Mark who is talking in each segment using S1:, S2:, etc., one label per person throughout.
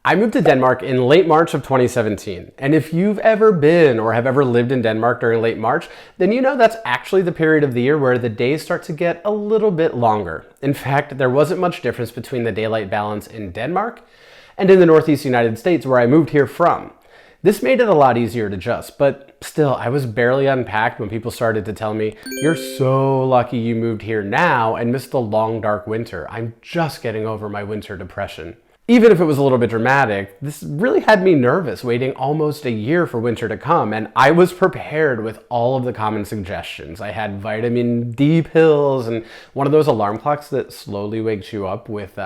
S1: I moved to Denmark in late March of 2017, and if you've ever been or have ever lived in Denmark during late March, then you know that's actually the period of the year where the days start to get a little bit longer. In fact, there wasn't much difference between the daylight balance in Denmark and in the Northeast United States where I moved here from. This made it a lot easier to adjust, but still, I was barely unpacked when people started to tell me, "You're so lucky you moved here now and missed the long dark winter. I'm just getting over my winter depression." Even if it was a little bit dramatic, this really had me nervous, waiting almost a year for winter to come, and I was prepared with all of the common suggestions. I had vitamin D pills and one of those alarm clocks that slowly wakes you up with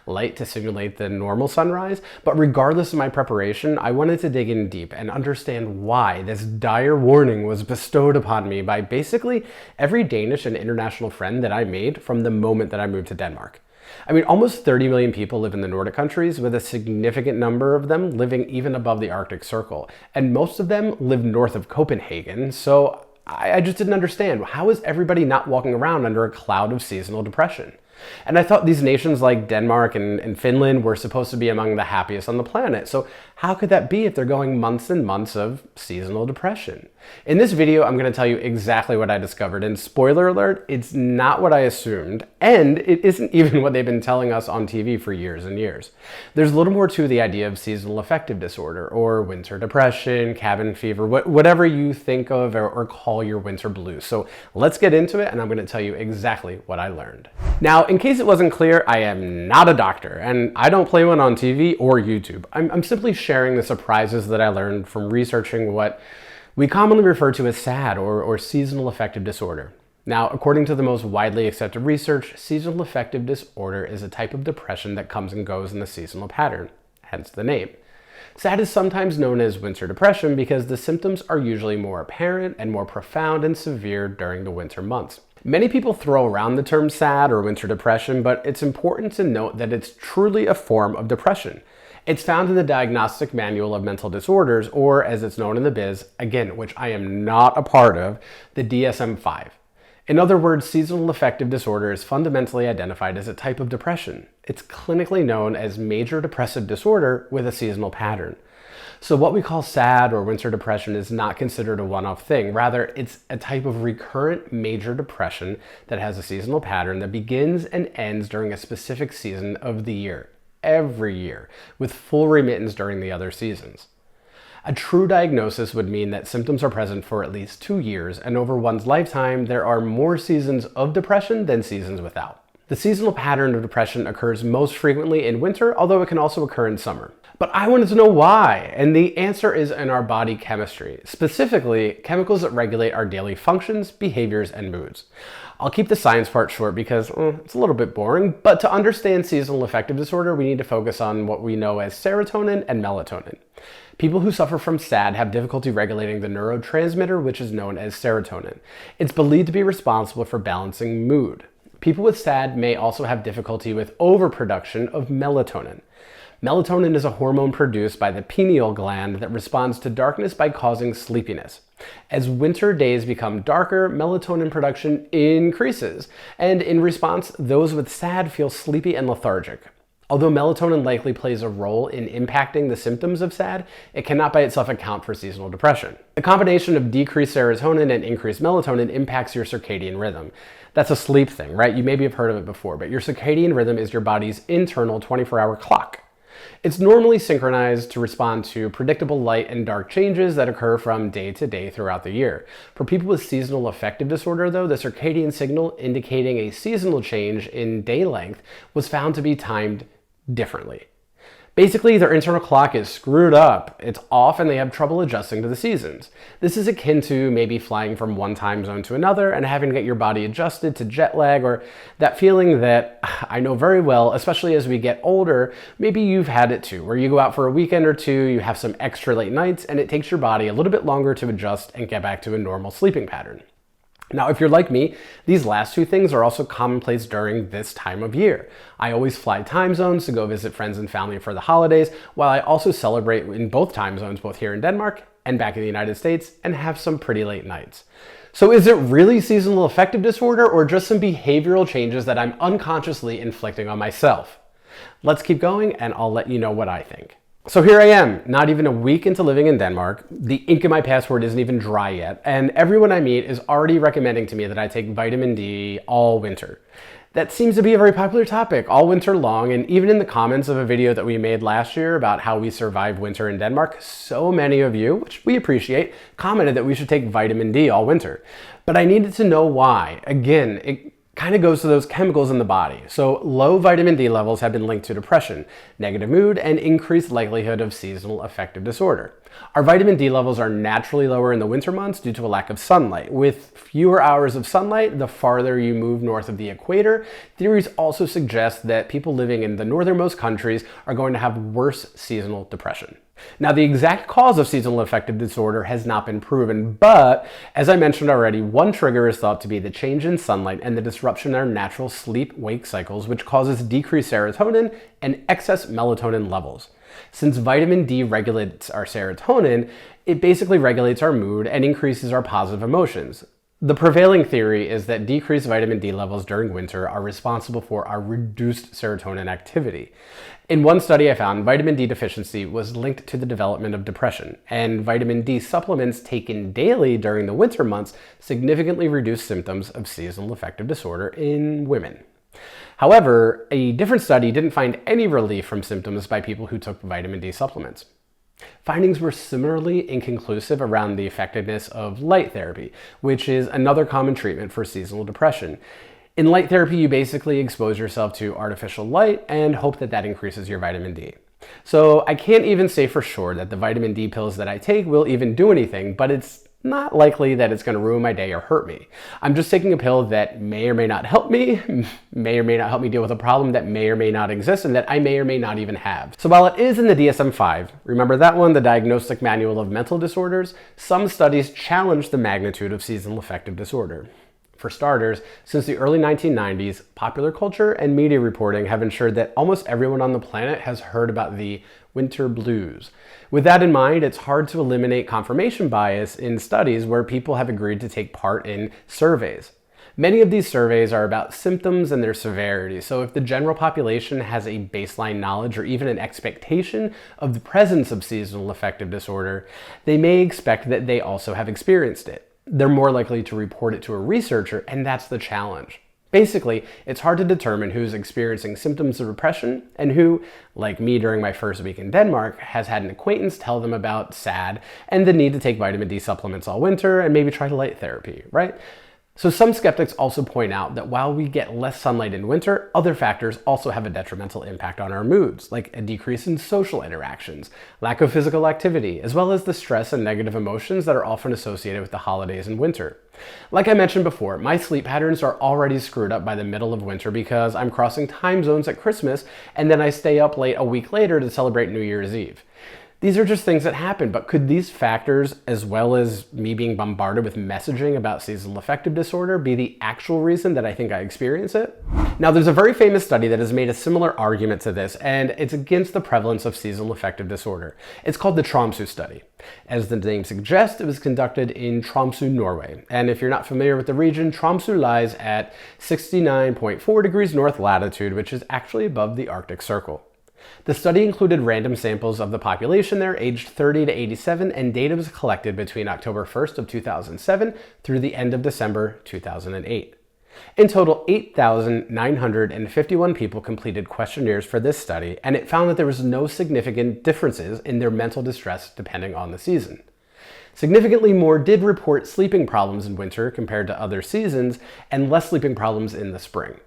S1: light to simulate the normal sunrise. But regardless of my preparation, I wanted to dig in deep and understand why this dire warning was bestowed upon me by basically every Danish and international friend that I made from the moment that I moved to Denmark. I mean, almost 30 million people live in the Nordic countries, with a significant number of them living even above the Arctic Circle. And most of them live north of Copenhagen, so I just didn't understand. How is everybody not walking around under a cloud of seasonal depression? And I thought these nations like Denmark and Finland were supposed to be among the happiest on the planet. So how could that be if they're going months and months of seasonal depression? In this video, I'm going to tell you exactly what I discovered. And spoiler alert, it's not what I assumed. And it isn't even what they've been telling us on TV for years and years. There's a little more to the idea of seasonal affective disorder or winter depression, cabin fever, whatever you think of or call your winter blues. So let's get into it, and I'm going to tell you exactly what I learned. Now, in case it wasn't clear, I am not a doctor, and I don't play one on TV or YouTube. I'm simply sharing the surprises that I learned from researching what we commonly refer to as SAD or seasonal affective disorder. Now, according to the most widely accepted research, seasonal affective disorder is a type of depression that comes and goes in the seasonal pattern, hence the name. SAD is sometimes known as winter depression because the symptoms are usually more apparent and more profound and severe during the winter months. Many people throw around the term SAD or winter depression, but it's important to note that it's truly a form of depression. It's found in the Diagnostic Manual of Mental Disorders, or as it's known in the biz, again, which I am not a part of, the DSM-5. In other words, seasonal affective disorder is fundamentally identified as a type of depression. It's clinically known as major depressive disorder with a seasonal pattern. So what we call SAD or winter depression is not considered a one-off thing. Rather, it's a type of recurrent major depression that has a seasonal pattern that begins and ends during a specific season of the year, every year, with full remittance during the other seasons. A true diagnosis would mean that symptoms are present for at least 2 years, and over one's lifetime, there are more seasons of depression than seasons without. The seasonal pattern of depression occurs most frequently in winter, although it can also occur in summer. But I wanted to know why, and the answer is in our body chemistry, specifically chemicals that regulate our daily functions, behaviors, and moods. I'll keep the science part short because it's a little bit boring, but to understand seasonal affective disorder, we need to focus on what we know as serotonin and melatonin. People who suffer from SAD have difficulty regulating the neurotransmitter, which is known as serotonin. It's believed to be responsible for balancing mood. People with SAD may also have difficulty with overproduction of melatonin. Melatonin is a hormone produced by the pineal gland that responds to darkness by causing sleepiness. As winter days become darker, melatonin production increases, and in response, those with SAD feel sleepy and lethargic. Although melatonin likely plays a role in impacting the symptoms of SAD, it cannot by itself account for seasonal depression. The combination of decreased serotonin and increased melatonin impacts your circadian rhythm. That's a sleep thing, right? You maybe have heard of it before, but your circadian rhythm is your body's internal 24-hour clock. It's normally synchronized to respond to predictable light and dark changes that occur from day to day throughout the year. For people with seasonal affective disorder, though, the circadian signal indicating a seasonal change in day length was found to be timed differently. Basically, their internal clock is screwed up. It's off and they have trouble adjusting to the seasons. This is akin to maybe flying from one time zone to another and having to get your body adjusted to jet lag, or that feeling that I know very well, especially as we get older, maybe you've had it too, where you go out for a weekend or two, you have some extra late nights, and it takes your body a little bit longer to adjust and get back to a normal sleeping pattern. Now, if you're like me, these last two things are also commonplace during this time of year. I always fly time zones to go visit friends and family for the holidays, while I also celebrate in both time zones, both here in Denmark and back in the United States, and have some pretty late nights. So is it really seasonal affective disorder, or just some behavioral changes that I'm unconsciously inflicting on myself? Let's keep going and I'll let you know what I think. So here I am, not even a week into living in Denmark. The ink in my passport isn't even dry yet, and everyone I meet is already recommending to me that I take vitamin D all winter. That seems to be a very popular topic all winter long, and even in the comments of a video that we made last year about how we survive winter in Denmark, so many of you, which we appreciate, commented that we should take vitamin D all winter. But I needed to know why. Again, it kind of goes to those chemicals in the body. So low vitamin D levels have been linked to depression, negative mood, and increased likelihood of seasonal affective disorder. Our vitamin D levels are naturally lower in the winter months due to a lack of sunlight. With fewer hours of sunlight, the farther you move north of the equator, theories also suggest that people living in the northernmost countries are going to have worse seasonal depression. Now, the exact cause of seasonal affective disorder has not been proven, but as I mentioned already, one trigger is thought to be the change in sunlight and the disruption in our natural sleep-wake cycles, which causes decreased serotonin and excess melatonin levels. Since vitamin D regulates our serotonin, it basically regulates our mood and increases our positive emotions. The prevailing theory is that decreased vitamin D levels during winter are responsible for our reduced serotonin activity. In one study I found, vitamin D deficiency was linked to the development of depression, and vitamin D supplements taken daily during the winter months significantly reduced symptoms of seasonal affective disorder in women. However, a different study didn't find any relief from symptoms by people who took vitamin D supplements. Findings were similarly inconclusive around the effectiveness of light therapy, which is another common treatment for seasonal depression. In light therapy, you basically expose yourself to artificial light and hope that that increases your vitamin D. So I can't even say for sure that the vitamin D pills that I take will even do anything, but it's not likely that it's going to ruin my day or hurt me. I'm just taking a pill that may or may not help me, may or may not help me deal with a problem that may or may not exist and that I may or may not even have. So while it is in the DSM-5, remember that one, the Diagnostic Manual of Mental Disorders, some studies challenge the magnitude of seasonal affective disorder. For starters, since the early 1990s, popular culture and media reporting have ensured that almost everyone on the planet has heard about the winter blues. With that in mind, it's hard to eliminate confirmation bias in studies where people have agreed to take part in surveys. Many of these surveys are about symptoms and their severity, so if the general population has a baseline knowledge or even an expectation of the presence of seasonal affective disorder, they may expect that they also have experienced it. They're more likely to report it to a researcher, and that's the challenge. Basically, it's hard to determine who's experiencing symptoms of depression and who, like me during my first week in Denmark, has had an acquaintance tell them about SAD and the need to take vitamin D supplements all winter and maybe try light therapy, right? So some skeptics also point out that while we get less sunlight in winter, other factors also have a detrimental impact on our moods, like a decrease in social interactions, lack of physical activity, as well as the stress and negative emotions that are often associated with the holidays in winter. Like I mentioned before, my sleep patterns are already screwed up by the middle of winter because I'm crossing time zones at Christmas and then I stay up late a week later to celebrate New Year's Eve. These are just things that happen, but could these factors, as well as me being bombarded with messaging about seasonal affective disorder, be the actual reason that I think I experience it? Now, there's a very famous study that has made a similar argument to this, and it's against the prevalence of seasonal affective disorder. It's called the Tromsø study. As the name suggests, it was conducted in Tromsø, Norway. And if you're not familiar with the region, Tromsø lies at 69.4 degrees north latitude, which is actually above the Arctic Circle. The study included random samples of the population there aged 30 to 87, and data was collected between October 1st of 2007 through the end of December 2008. In total, 8,951 people completed questionnaires for this study, and it found that there was no significant differences in their mental distress depending on the season. Significantly more did report sleeping problems in winter compared to other seasons, and less sleeping problems in the spring.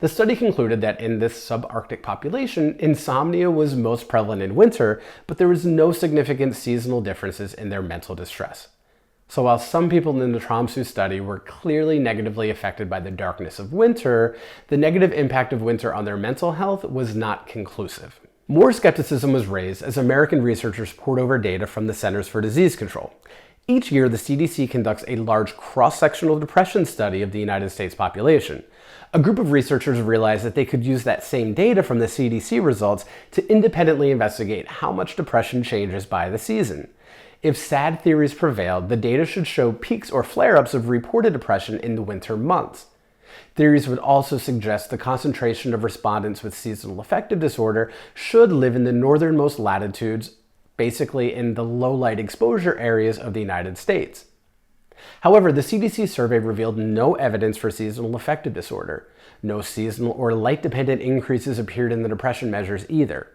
S1: The study concluded that in this subarctic population, insomnia was most prevalent in winter, but there was no significant seasonal differences in their mental distress. So while some people in the Tromsø study were clearly negatively affected by the darkness of winter, the negative impact of winter on their mental health was not conclusive. More skepticism was raised as American researchers poured over data from the Centers for Disease Control. Each year, the CDC conducts a large cross-sectional depression study of the United States population. A group of researchers realized that they could use that same data from the CDC results to independently investigate how much depression changes by the season. If SAD theories prevailed, the data should show peaks or flare-ups of reported depression in the winter months. Theories would also suggest the concentration of respondents with seasonal affective disorder should live in the northernmost latitudes, basically in the low light exposure areas of the United States. However, the CDC survey revealed no evidence for seasonal affective disorder. No seasonal or light-dependent increases appeared in the depression measures either.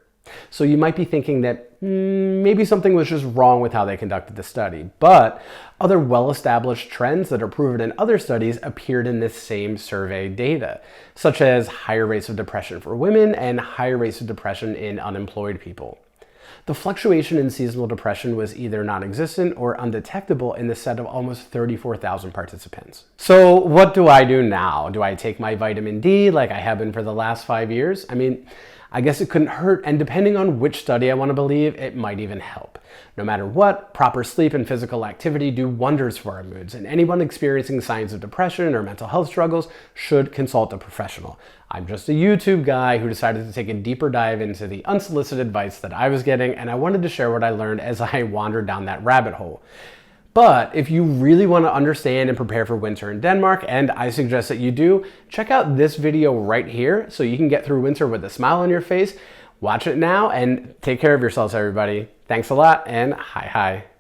S1: So you might be thinking that maybe something was just wrong with how they conducted the study, but other well-established trends that are proven in other studies appeared in this same survey data, such as higher rates of depression for women and higher rates of depression in unemployed people. The fluctuation in seasonal depression was either non-existent or undetectable in the set of almost 34,000 participants. So what do I do now? Do I take my vitamin D like I have been for the last 5 years? I guess it couldn't hurt, and depending on which study I want to believe, it might even help. No matter what, proper sleep and physical activity do wonders for our moods, and anyone experiencing signs of depression or mental health struggles should consult a professional. I'm just a YouTube guy who decided to take a deeper dive into the unsolicited advice that I was getting, and I wanted to share what I learned as I wandered down that rabbit hole. But if you really want to understand and prepare for winter in Denmark, and I suggest that you do, check out this video right here so you can get through winter with a smile on your face. Watch it now and take care of yourselves, everybody. Thanks a lot, and hi.